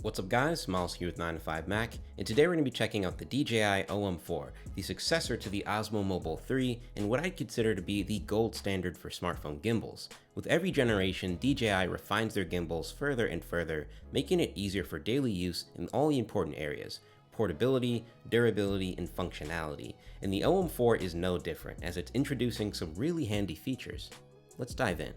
What's up guys, Miles here with 9 to 5 Mac, and today we're going to be checking out the DJI OM4, the successor to the Osmo Mobile 3, and what I'd consider to be the gold standard for smartphone gimbals. With every generation, DJI refines their gimbals further and further, making it easier for daily use in all the important areas: portability, durability, and functionality, and the OM4 is no different, as it's introducing some really handy features. Let's dive in.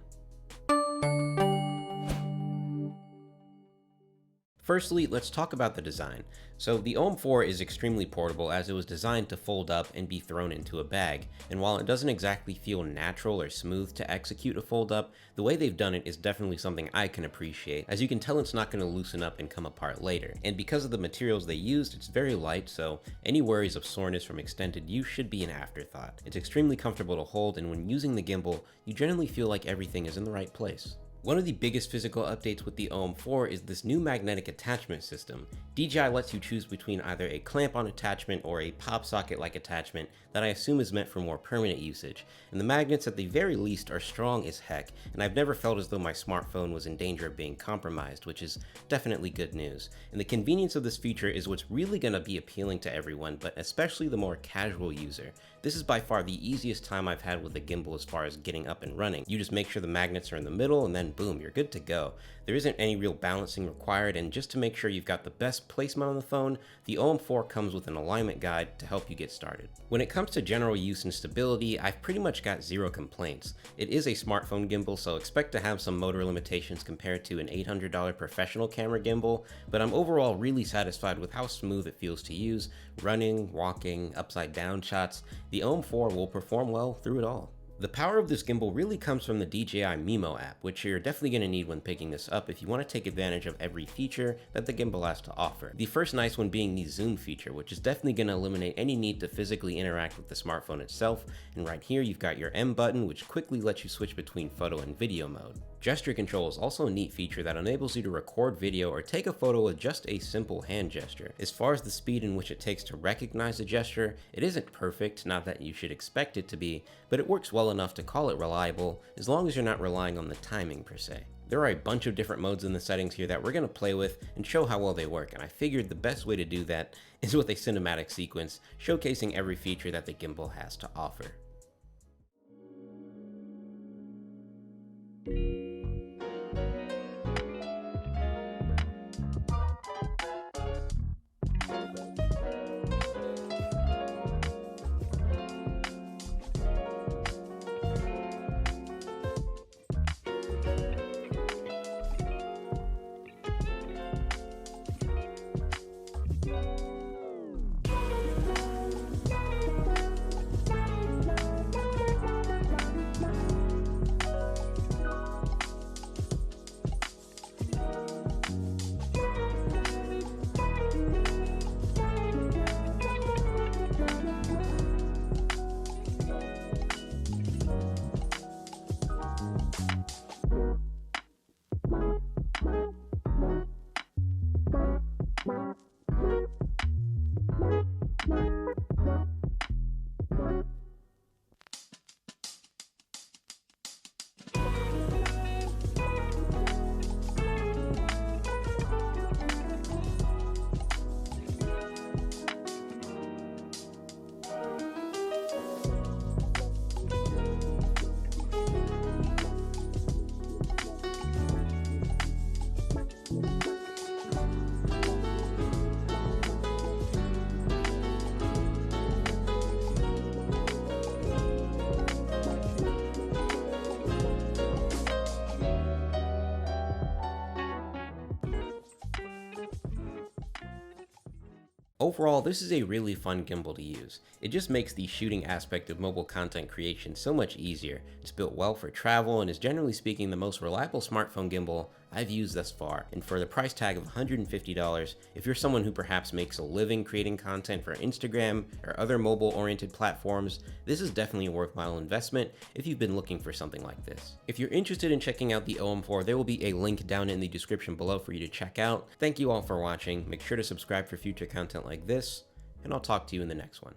Firstly, let's talk about the design. So the OM4 is extremely portable as it was designed to fold up and be thrown into a bag, and while it doesn't exactly feel natural or smooth to execute a fold up, the way they've done it is definitely something I can appreciate. As you can tell, it's not going to loosen up and come apart later, and because of the materials they used, it's very light, so any worries of soreness from extended use should be an afterthought. It's extremely comfortable to hold, and when using the gimbal, you generally feel like everything is in the right place. One of the biggest physical updates with the OM4 is this new magnetic attachment system. DJI lets you choose between either a clamp-on attachment or a pop socket-like attachment that I assume is meant for more permanent usage, and the magnets at the very least are strong as heck, and I've never felt as though my smartphone was in danger of being compromised, which is definitely good news. And the convenience of this feature is what's really going to be appealing to everyone, but especially the more casual user. This is by far the easiest time I've had with a gimbal as far as getting up and running. You just make sure the magnets are in the middle and then boom, you're good to go. There isn't any real balancing required, and just to make sure you've got the best placement on the phone, the OM4 comes with an alignment guide to help you get started. When it comes to general use and stability, I've pretty much got zero complaints. It is a smartphone gimbal, so expect to have some motor limitations compared to an $800 professional camera gimbal, but I'm overall really satisfied with how smooth it feels to use. Running, walking, upside down shots, the OM4 will perform well through it all. The power of this gimbal really comes from the DJI Mimo app, which you're definitely going to need when picking this up if you want to take advantage of every feature that the gimbal has to offer. The first nice one being the zoom feature, which is definitely going to eliminate any need to physically interact with the smartphone itself, and right here you've got your M button, which quickly lets you switch between photo and video mode. Gesture control is also a neat feature that enables you to record video or take a photo with just a simple hand gesture. As far as the speed in which it takes to recognize a gesture, it isn't perfect, not that you should expect it to be, but it works well enough to call it reliable, as long as you're not relying on the timing per se. There are a bunch of different modes in the settings here that we're going to play with and show how well they work, and I figured the best way to do that is with a cinematic sequence showcasing every feature that the gimbal has to offer. Overall, this is a really fun gimbal to use. It just makes the shooting aspect of mobile content creation so much easier. It's built well for travel and is generally speaking the most reliable smartphone gimbal I've used thus far. And for the price tag of $150, if you're someone who perhaps makes a living creating content for Instagram or other mobile-oriented platforms, this is definitely a worthwhile investment if you've been looking for something like this. If you're interested in checking out the OM4, there will be a link down in the description below for you to check out. Thank you all for watching. Make sure to subscribe for future content like this, and I'll talk to you in the next one.